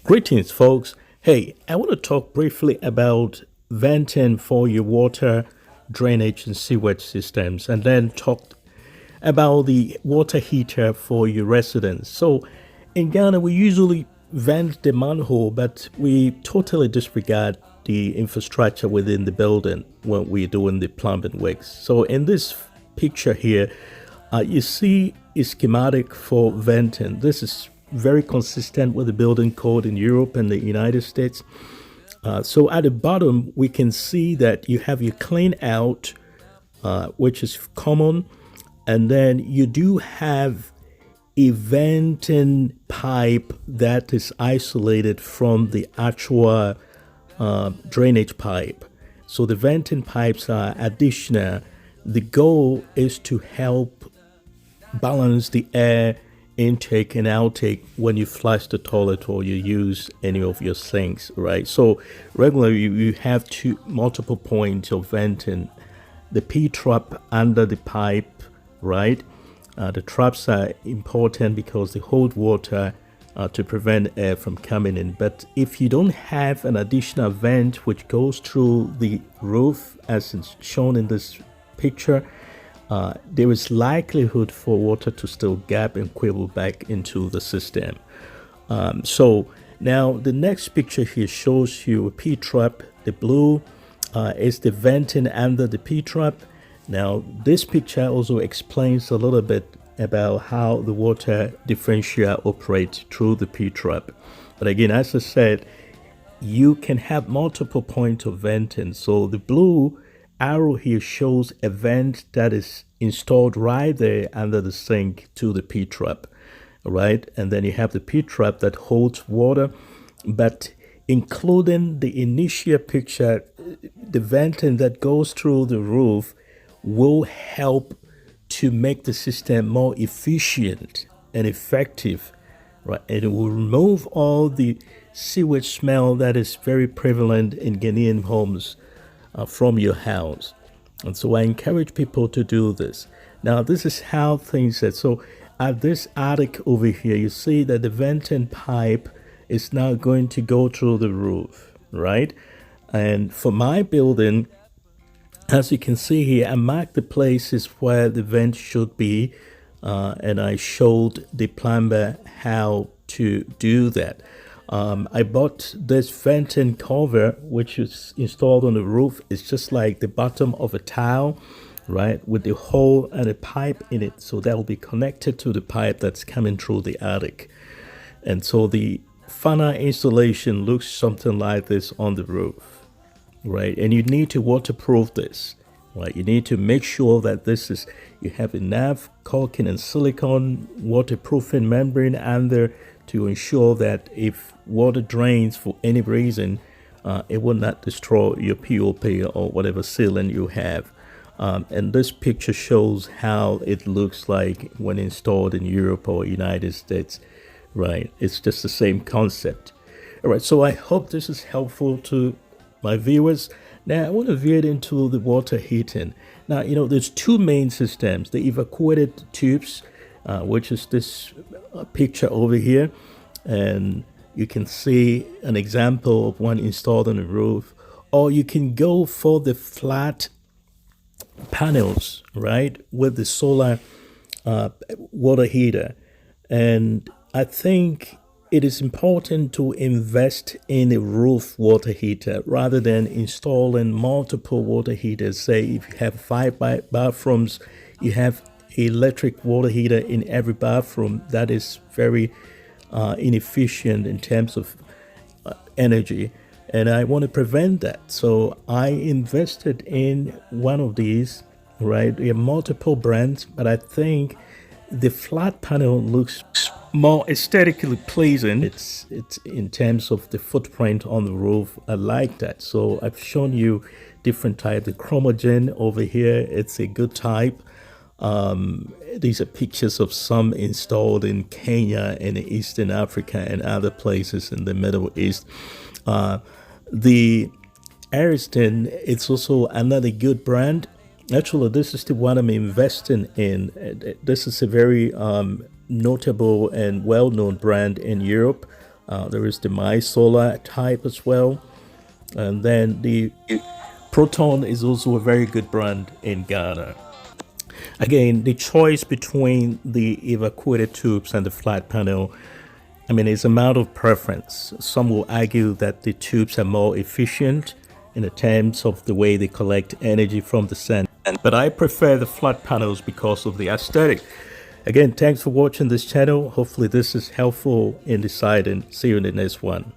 Greetings, folks. Hey, I want to talk briefly about venting for your water drainage and sewage systems, and then talk about the water heater for your residents. So, in Ghana, we usually vent the manhole, but we totally disregard the infrastructure within the building when we're doing the plumbing works. So, in this picture here, you see a schematic for venting. This is very consistent with the building code in Europe and the United States. So at the bottom, we can see that you have your clean out, which is common, and then you do have a venting pipe that is isolated from the actual drainage pipe. So the venting pipes are additional. The goal is to help balance the air intake and outtake when you flush the toilet or you use any of your sinks, right? So regularly you have multiple points of venting. The P trap under the pipe, right? The traps are important because they hold water to prevent air from coming in. But if you don't have an additional vent which goes through the roof, as is shown in this picture, there is likelihood for water to still gap and quibble back into the system. So now the next picture here shows you a P-trap. The blue is the venting under the P-trap. Now this picture also explains a little bit about how the water differential operates through the P-trap. But again, as I said, you can have multiple points of venting. So the blue arrow here shows a vent that is installed right there under the sink to the P-trap, right? And then you have the P-trap that holds water, but including the initial picture, the venting that goes through the roof will help to make the system more efficient and effective, right? And it will remove all the sewage smell that is very prevalent in Ghanaian homes from your house. And so I encourage people to do this. Now, this is how things are. So at this attic over here, you see that the venting pipe is now going to go through the roof, right? And for my building, as you can see here, I marked the places where the vent should be, and I showed the plumber how to do that. I bought this venting cover, which is installed on the roof. It's just like the bottom of a towel, right, with the hole and a pipe in it. So that will be connected to the pipe that's coming through the attic. And so the funnel installation looks something like this on the roof, right? And you need to waterproof this, right? You need to make sure that you have enough caulking and silicone waterproofing membrane under to ensure that if water drains for any reason, it will not destroy your POP or whatever sealant you have. And this picture shows how it looks like when installed in Europe or United States, right? It's just the same concept. All right, so I hope this is helpful to my viewers. Now, I want to veer into the water heating. Now, there's two main systems, the evacuated tubes, which is this picture over here, and you can see an example of one installed on the roof, or you can go for the flat panels, right, with the solar water heater. And I think it is important to invest in a roof water heater rather than installing multiple water heaters. Say if you have 5 bathrooms, you have electric water heater in every bathroom. That is very inefficient in terms of energy, and I want to prevent that. So I invested in one of these, right? We have multiple brands, but I think the flat panel looks more aesthetically pleasing. It's in terms of the footprint on the roof. I like that. So I've shown you different types. The chromogen over here, it's a good type. These are pictures of some installed in Kenya and Eastern Africa and other places in the Middle East. The Ariston, it's also another good brand. Actually, this is the one I'm investing in. This is a very notable and well-known brand in Europe. There is the My Solar type as well. And then the Proton is also a very good brand in Ghana. Again, the choice between the evacuated tubes and the flat panel, I mean, it's a matter of preference. Some will argue that the tubes are more efficient in the terms of the way they collect energy from the sun. But I prefer the flat panels because of the aesthetic. Again, thanks for watching this channel. Hopefully this is helpful in deciding. See you in the next one.